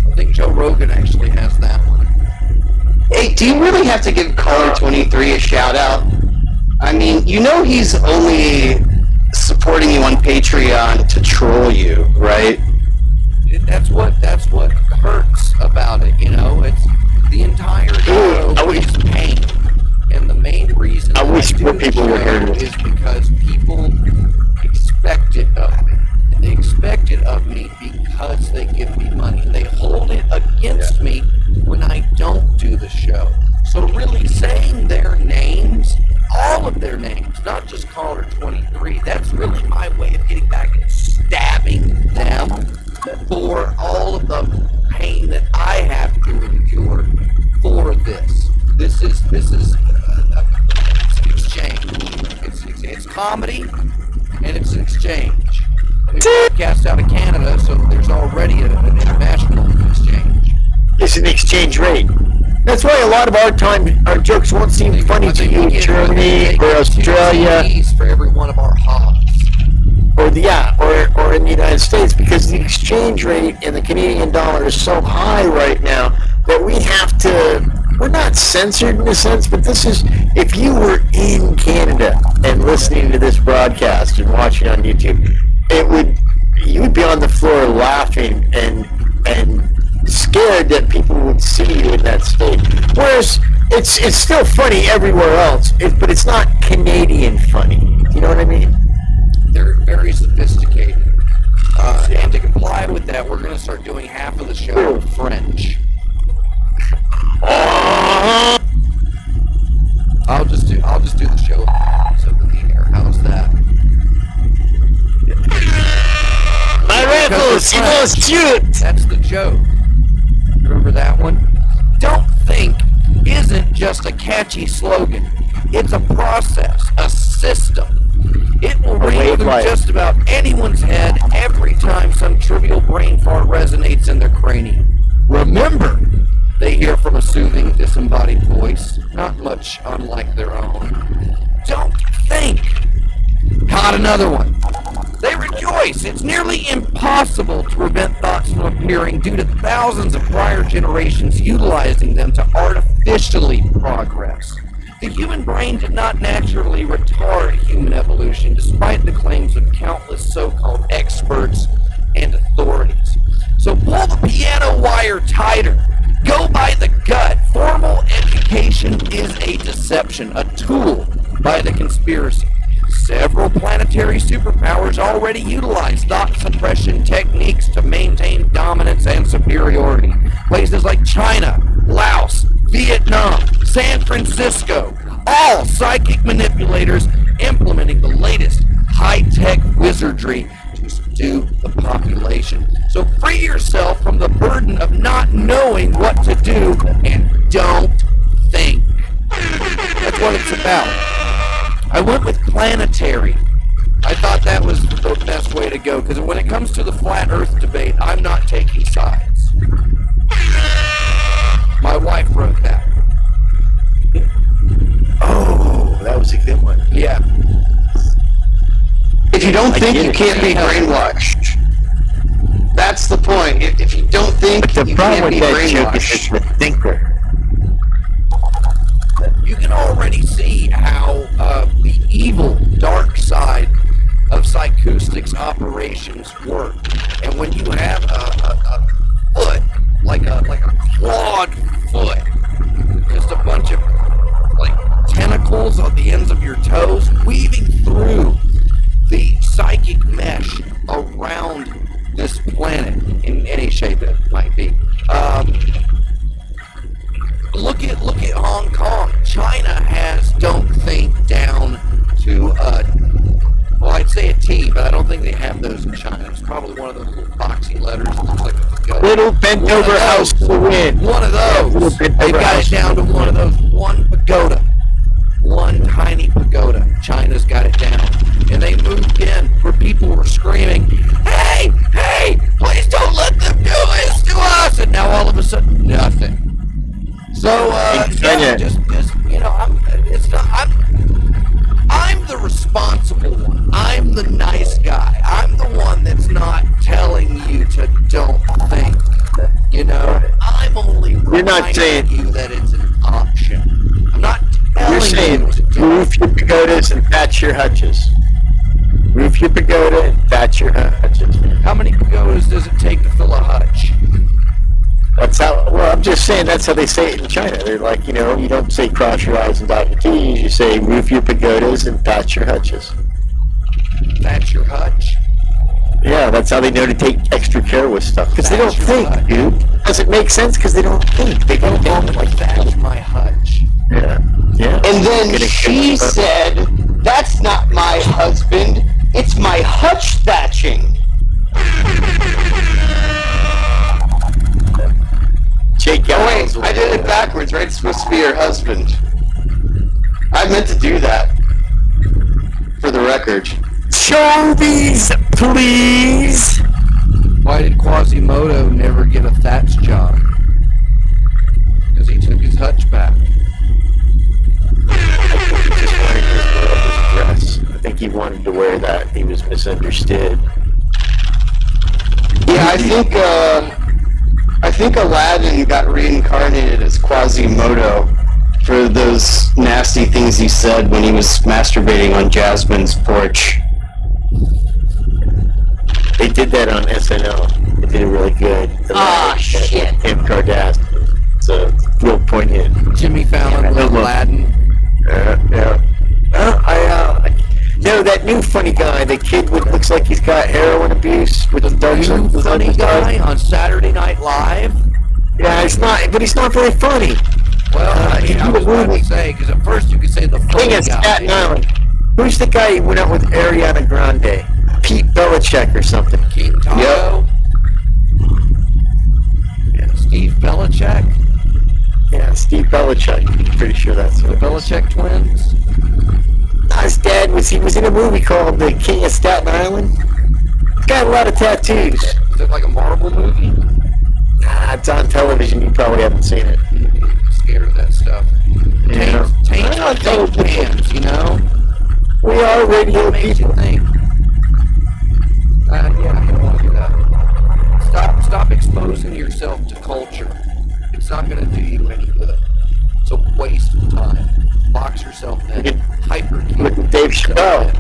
I think Joe Rogan actually has that one. Hey, do you really have to give Caller 23 a shout out? I mean, you know he's only supporting you on Patreon to troll you, right? That's what hurts about it, you know. It's the entire show is pain, and the main reason I wish more people would hear it is because people expect it of me, and they expect it of me because they give me money. They hold it against me when I don't do the show. So really saying their names, all of their names, not just Caller 23, that's really my way of getting back and stabbing them for all of the pain that I have to endure for this. This is it's an exchange. It's comedy and it's an exchange. We broadcast out of Canada, so there's already an international exchange. It's an exchange rate. That's why a lot of our jokes won't seem funny to you in Germany or Australia. For every one of our hogs. Or in the United States, because the exchange rate in the Canadian dollar is so high right now that we're not censored in a sense, but this is, if you were in Canada and listening to this broadcast and watching on YouTube, you would be on the floor laughing and scared that people would see you in that state. Whereas it's still funny everywhere else, but it's not Canadian funny. You know what I mean? They're very sophisticated. And to comply with that, we're going to start doing half of the show in French. I'll just do the show over the air. How's that? My rifles, he was cute. That's the joke. Remember that one? Don't think isn't just a catchy slogan. It's a process, a system. It will ring through just about anyone's head every time some trivial brain fart resonates in their cranium. Remember, they hear from a soothing, disembodied voice, not much unlike their own. Don't think. Caught another one. They rejoice choice. It's nearly impossible to prevent thoughts from appearing due to thousands of prior generations utilizing them to artificially progress. The human brain did not naturally retard human evolution, despite the claims of countless so-called experts and authorities. So pull the piano wire tighter. Go by the gut. Formal education is a deception, a tool by the conspiracy. Several planetary superpowers already utilize thought suppression techniques to maintain dominance and superiority. Places like China, Laos, Vietnam, San Francisco, all psychic manipulators implementing the latest high-tech wizardry to subdue the population. So free yourself from the burden of not knowing what to do and don't think. That's what it's about. I went with planetary. I thought that was the best way to go, because when it comes to the flat earth debate, I'm not taking sides. My wife wrote that. Oh, that was a good one. Yeah. If you don't think, you can't be brainwashed. That's the point. If you don't think, But the you problem can't be with that joke is brainwashed. it's the thinker. You can already see how the evil, dark side of psychoustics operations work. And when you have a foot, like a clawed foot, just a bunch of tentacles on the ends of your toes, weaving through the psychic mesh around this planet in any shape it might be. Look at Hong Kong. China has don't think down to well, I'd say a T, but I don't think they have those in China. It's probably one of those little boxy letters that looks like a pagoda. Little bent over house to win. One of those. They got it down to one of those. One pagoda. One tiny pagoda. China's got it down. And they moved in where people were screaming, hey, please don't let them do this to us. And now all of a sudden, nothing. So, yeah, just you know, I'm the responsible one. I'm the nice guy. I'm the one that's not telling you to don't think. You know, I'm only reminding you that it's an option. I'm not telling You're saying you to do it. roof your pagodas and thatch your hutches. Roof your pagoda and thatch your hutches. How many pagodas does it take to fill a hutch? That's how. Well, I'm just saying that's how they say it in China. They're like, you know, you don't say cross your eyes and dot your T's. You say roof your pagodas and thatch your hutches. That's your hutch. Yeah, that's how they know to take extra care with stuff. Because they don't Thatch your think, hutch. dude. Does it make sense? Because they don't think. They Don't don't call me think. like that's my hutch. Yeah. Yeah. And then she said, that's not my husband, it's my hutch thatching. Jake Oh wait, Giles I did it backwards, right? It's supposed to be her husband. I meant to do that. For the record. Show these, please. Why did Quasimodo never get a thatch job? Because he took his hutch back. I think he wanted to wear that. He was misunderstood. Yeah, I think Aladdin got reincarnated as Quasimodo for those nasty things he said when he was masturbating on Jasmine's porch. They did that on SNL. They did it really good. Shit. Kim Kardashian. It's real poignant. Jimmy Fallon with Aladdin. Yeah. No, that new funny guy, the kid with looks like he's got heroin abuse with the dark New circles on funny his guy eyes. on Saturday Night Live. Yeah, he's not very funny. Well, he I did was a about movie. to say, because at first you could say the funny King of guy. Staten Island. Who's the guy who went out with Ariana Grande? Pete Belichick or something. King Taco. Yeah. Steve Belichick. Yeah, Steve Belichick. I'm pretty sure that's what it is. Belichick twins. His dad was in a movie called The King of Staten Island. He's got a lot of tattoos. Is it like a Marvel movie? It's on television. You probably haven't seen it. Scared of that stuff. Yeah. Taint fans, you know? We are radio What makes you people. think? Yeah, stop exposing yourself to culture. It's not going to do you any good. It's a waste of time. Box yourself in. Hypercube. Look at Dave Chappelle.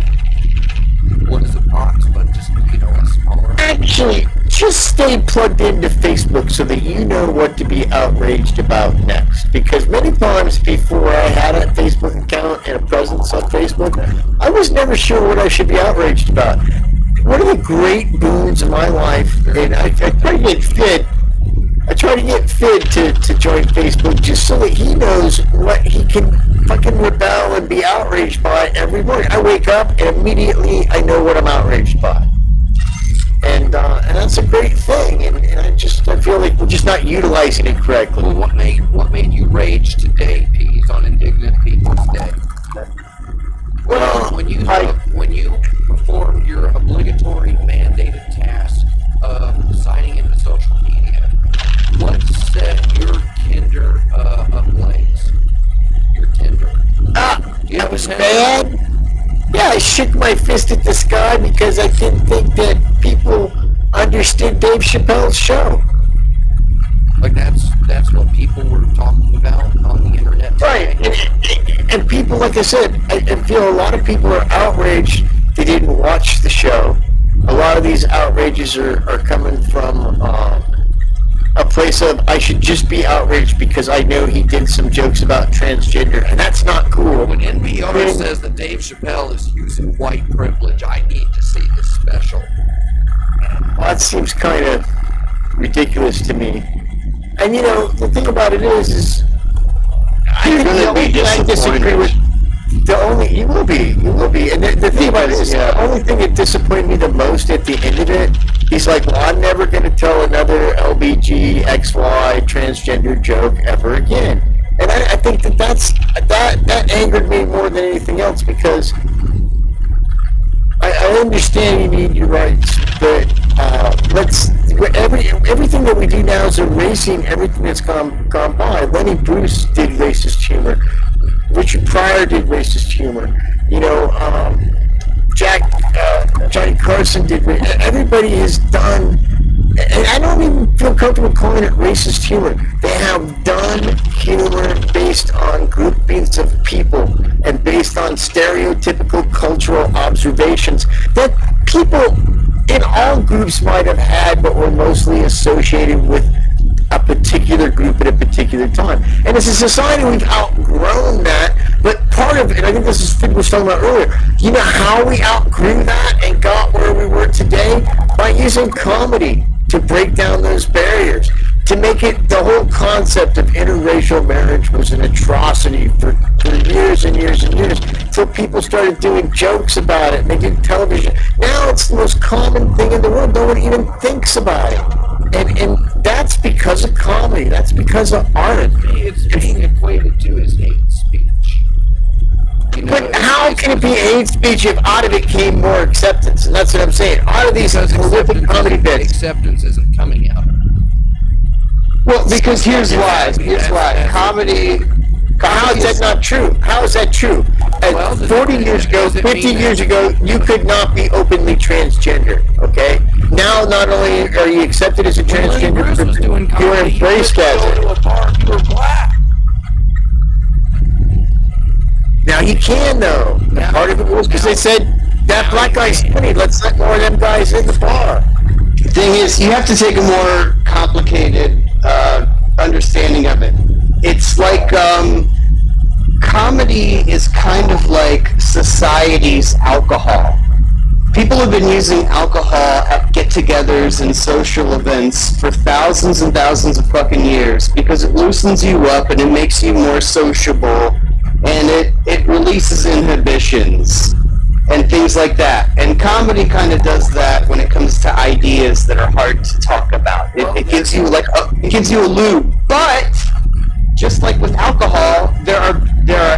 What is a box but just, a smaller... Actually, just stay plugged into Facebook so that you know what to be outraged about next. Because many times before I had a Facebook account and a presence on Facebook, I was never sure what I should be outraged about. One of the great boons of my life, and I try to get Fid. I try to get Fid to join Facebook just so that he knows what he can fucking rebel and be outraged by every morning. I wake up and immediately I know what I'm outraged by. And that's a great thing, and I feel like we're just not utilizing it correctly. Well, what made you rage today, Pete, on Indignant People's Day? Well, when you performed your obligatory mandated task of signing into social media, what set your Tinder ablaze? Your Tinder. That was bad. Yeah, I shook my fist at the sky because I didn't think that people understood Dave Chappelle's show. Like that's what people were talking about on the internet today. Right, and people, like I said, I feel a lot of people are outraged they didn't watch the show. A lot of these outrages are coming from a place of, I should just be outraged because I know he did some jokes about transgender, and that's not cool. When NPR says that Dave Chappelle is using white privilege, I need to see this special. Well, that seems kind of ridiculous to me. And the thing about it is I think the only thing I disagree with, you will be. And the thing about it is, the only thing that disappointed me the most at the end of it, he's like, well, I'm never going to tell another LBG, XY, transgender joke ever again. And I think that angered me more than anything else, because I understand you need your rights, but everything that we do now is erasing everything that's gone by. Lenny Bruce did racist humor. Richard Pryor did racist humor. Johnny Carson did. Everybody has done, and I don't even feel comfortable calling it racist humor. They have done humor based on groupings of people and based on stereotypical cultural observations that people in all groups might have had, but were mostly associated with a particular group at a particular time. And as a society, we've outgrown that. But part of it, and I think this is Fid was talking about earlier, you know how we outgrew that and got where we were today? By using comedy to break down those barriers, to make it, the whole concept of interracial marriage was an atrocity for years and years and years, until people started doing jokes about it, and they did television. Now it's the most common thing in the world. No one even thinks about it. And that's because of comedy. That's because of art. It's being equated to as hate speech. But how can it be hate speech if out of it came more acceptance? And that's what I'm saying. Out of these horrific comedy bits, acceptance isn't coming out. Well, because here's why. Comedy. How is that not true? How is that true? 40 years ago, 50 years ago, you could not be openly transgender, okay? Now, not only are you accepted as a transgender, you're embraced as it. You were black. Now, you can, though. Part of it was because they said, that black guy's funny, let's let more of them guys in the bar. The thing is, you have to take a more complicated understanding of it. It's like comedy is kind of like society's alcohol. People have been using alcohol at get-togethers and social events for thousands and thousands of fucking years because it loosens you up and it makes you more sociable and it releases inhibitions and things like that. And comedy kind of does that when it comes to ideas that are hard to talk about. It gives you it gives you a lube. But just like with alcohol, there are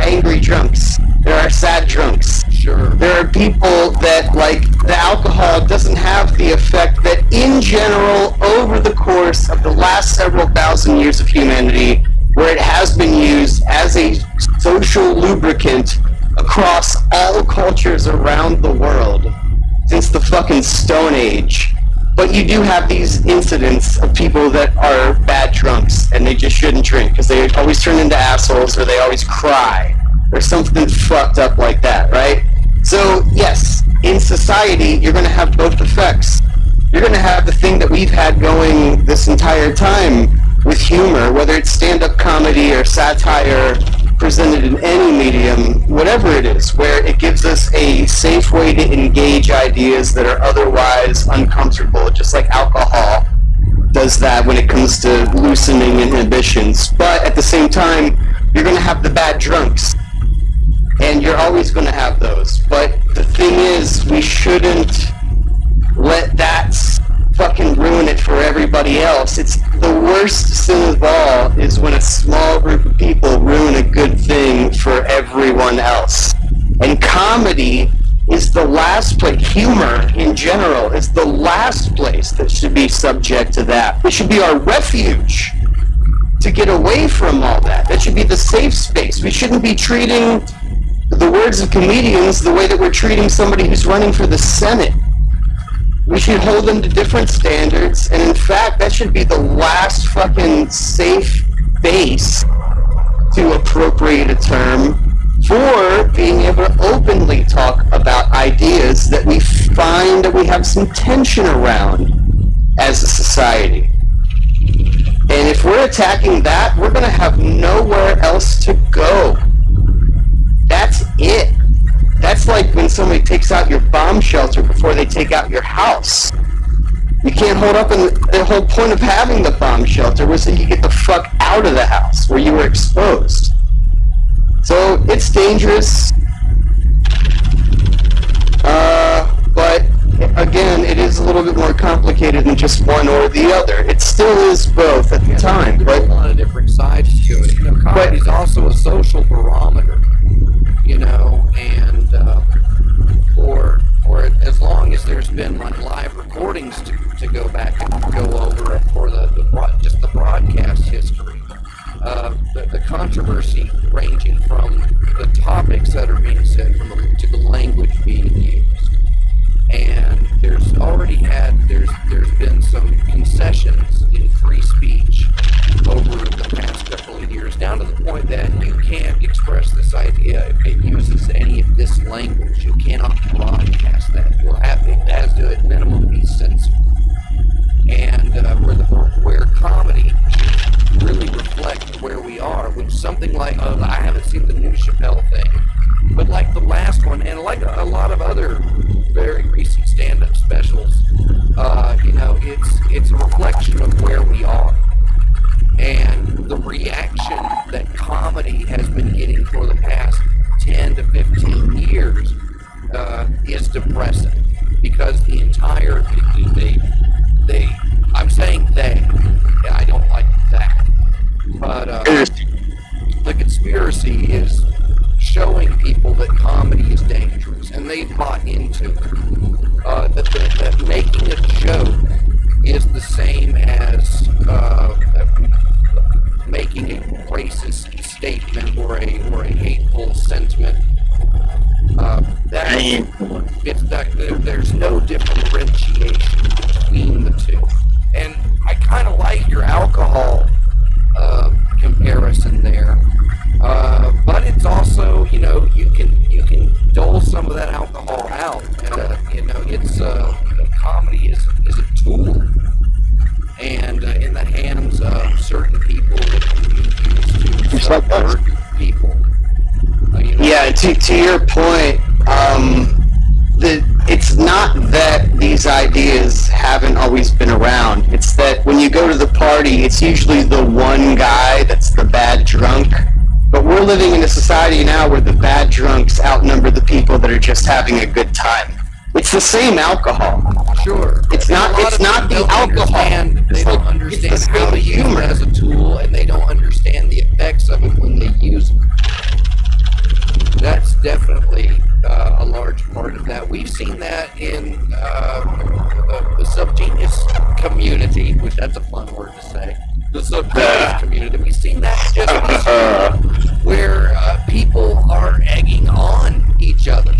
angry drunks. There are sad drunks. Sure. There are people that, like, the alcohol doesn't have the effect that, in general, over the course of the last several thousand years of humanity, where it has been used as a social lubricant across all cultures around the world. since the fucking Stone Age. But you do have these incidents of people that are bad drunks and they just shouldn't drink because they always turn into assholes or they always cry or something fucked up like that, right? So, yes, in society, you're going to have both effects. You're going to have the thing that we've had going this entire time with humor, whether it's stand-up comedy or satire presented in any medium, whatever it is, where it gives us a safe way to engage ideas that are otherwise uncomfortable, just like alcohol does that when it comes to loosening inhibitions. But at the same time, you're going to have the bad drunks, and you're always going to have those. But the thing is, we shouldn't let that fucking ruin it for everybody else. It's the worst sin of all is when a small group of people ruin a good thing for everyone else. And comedy is the last place, humor in general is the last place that should be subject to that. It should be our refuge to get away from all that. That should be the safe space. We shouldn't be treating the words of comedians the way that we're treating somebody who's running for the Senate. We should hold them to different standards, and in fact, that should be the last fucking safe base, to appropriate a term, for being able to openly talk about ideas that we find that we have some tension around as a society. And if we're attacking that, we're going to have nowhere else to go. That's it. That's like when somebody takes out your bomb shelter before they take out your house. You can't hold up, and the whole point of having the bomb shelter was that you get the fuck out of the house where you were exposed. So it's dangerous. But again, it is a little bit more complicated than just one or the other. It still is both at the time. There's But a lot of different sides to it. You know, comedy's also a social barometer. You know, and for as long as there's been like live recordings to go back and go over for just the broadcast history, the controversy ranging from the topics that are being said to the language being used, and there's been some concessions in free speech over the past couple of years, down to the point that you can't express this idea if it uses any of this language. You cannot broadcast that. You'll have it has to at minimum be censored. And where comedy should really reflect where we are, which something like I haven't seen the new Chappelle thing, but like the last one, and like a lot of other very recent stand-up specials, you know, it's a reflection of where we are. And the reaction that comedy has been getting for the past 10 to 15 years is depressing, because the entire, I'm saying they, I don't like that, but the conspiracy is showing people that comedy is dangerous, and they've bought into it. That making a joke is the same as making a racist statement or a hateful sentiment. There's no differentiation between the two. And I kind of like your alcohol comparison there, but it's also, you know, you can dole some of that alcohol out. You know, it's comedy is a tool, and in the hands of certain people, it can be used to subvert people. You know? yeah, to your point, it's not that these ideas haven't always been around. It's that when you go to the party, it's usually the one guy that's the bad drunk. But we're living in a society now where the bad drunks outnumber the people that are just having a good time. It's the same alcohol. Sure. It's not the alcohol. They don't understand how to use it as a tool, and they don't understand the effects of it when they use it. That's definitely a large part of that. We've seen that in the subgenius community, which that's a fun word to say. The subgenius community. We've seen that just recently, where people are egging on each other.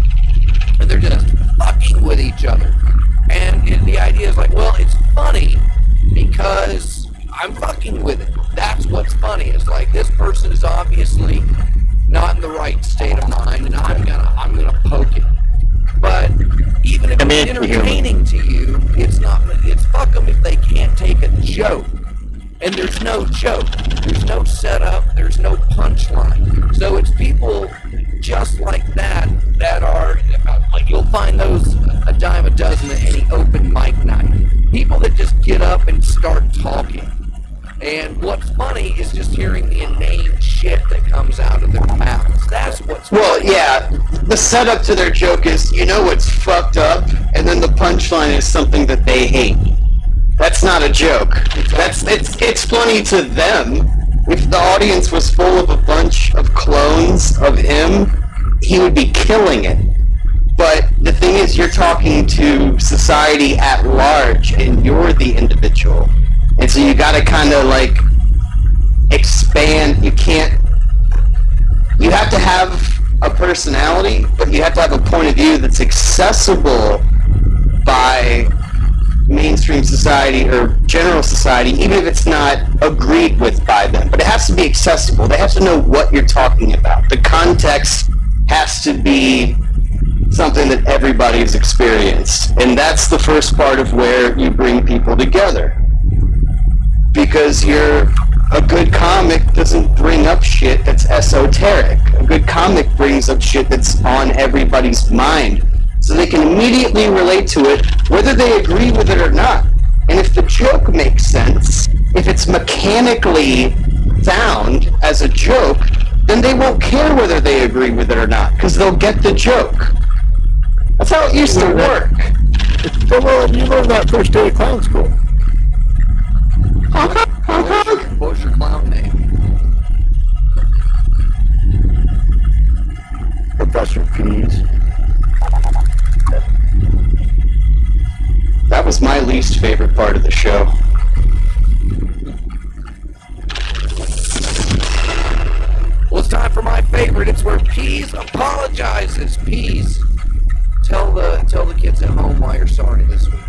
And they're just fucking with each other. to you, it's fuck them if they can't take a joke. And there's no joke, there's no setup, there's no punchline. So it's people just like that are, like, you'll find those a dime a dozen at any open mic night. People that just get up and start talking. And what's funny is just hearing the inane shit that comes out of their mouths. That's what's Well, funny. yeah, the setup to their joke is, you know what's fucked up, and then the punchline is something that they hate. That's not a joke. It's funny to them. If the audience was full of a bunch of clones of him, he would be killing it. But the thing is, you're talking to society at large, and you're the individual. And so you gotta kind of, like, expand. You have to have a personality, but you have to have a point of view that's accessible by mainstream society or general society, even if it's not agreed with by them. But it has to be accessible. They have to know what you're talking about. The context has to be something that everybody's experienced. And that's the first part of where you bring people together. Because a good comic doesn't bring up shit that's esoteric. A good comic brings up shit that's on everybody's mind. So they can immediately relate to it, whether they agree with it or not. And if the joke makes sense, if it's mechanically sound as a joke, then they won't care whether they agree with it or not, because they'll get the joke. That's how it used to work. Well, you learned that first day of clown school. What's your clown name? Professor Pease. That was my least favorite part of the show. Well, it's time for my favorite. It's where Pease apologizes. Pease, tell the kids at home why you're sorry this week.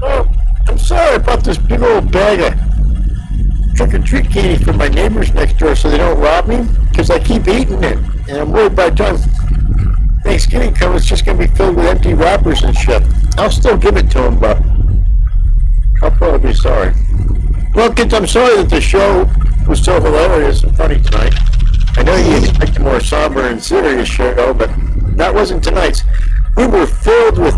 Oh, I'm sorry about this big old bag of trick-or-treat candy from my neighbors next door so they don't rob me, because I keep eating it, and I'm worried by the time Thanksgiving comes, it's just going to be filled with empty wrappers and shit. I'll still give it to them, but I'll probably be sorry. Well, kids, I'm sorry that the show was so hilarious and funny tonight. I know you expect a more somber and serious show, but that wasn't tonight's. We were filled with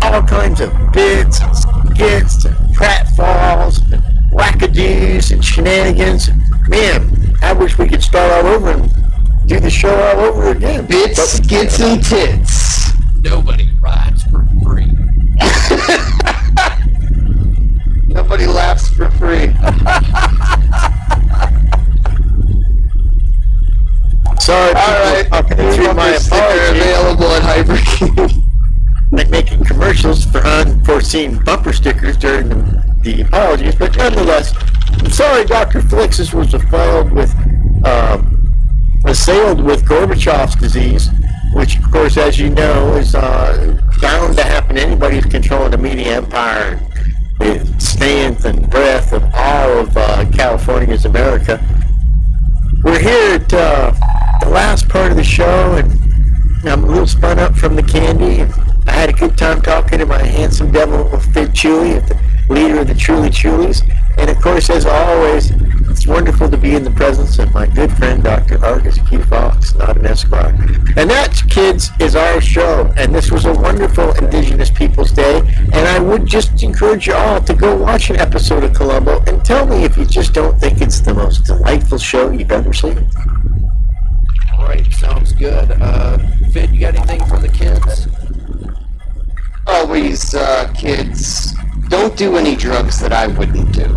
all kinds of bits and skits and pratfalls and wackadoos and shenanigans. Man, I wish we could start all over and do the show all over again. Bits, skits, and tits. Nobody rides for free. Nobody laughs for free. Sorry, Alright, through my sticker apologies. available at Hypercube. Like making commercials for unforeseen bumper stickers during the apologies, but nonetheless, I'm sorry Dr. Felix's was assailed with Gorbachev's disease, which, of course, as you know, is bound to happen to anybody who's controlling the media empire, the stench and breath of all of California's America. We're here at the last part of the show, and I'm a little spun up from the candy. I had a good time talking to my handsome devil, Fit Chewy, the leader of the Truly Chulies. And of course, as always, it's wonderful to be in the presence of my good friend, Dr. Argus Q. Fox, not an Esquire. And that, kids, is our show. And this was a wonderful Indigenous Peoples Day. And I would just encourage you all to go watch an episode of Columbo and tell me if you just don't think it's the most delightful show you've ever seen. All right, sounds good. Finn, you got anything for the kids? Always, kids, don't do any drugs that I wouldn't do.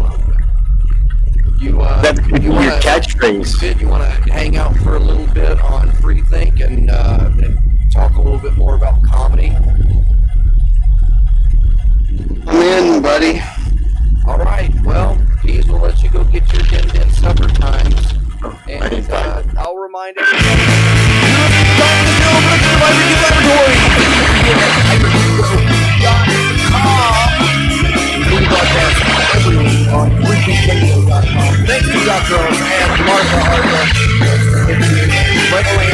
That could be your wanna- catchphrase. Finn, you want to hang out for a little bit on Free Think and talk a little bit more about comedy? I'm in, buddy. All right, well, Pease will let you go get your din supper times. And I'll remind everybody. We broadcast every week on freakingradio.com. Thanks to Dr. and Martha Arthur. By the way,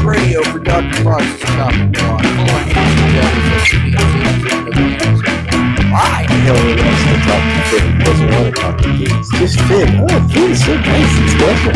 Radio for Dr. Fox's Chopping Block. Why? Hell, he wants to talk to Finn. He doesn't want to talk to Keith. It's just Finn. Oh, Finn's so nice and special.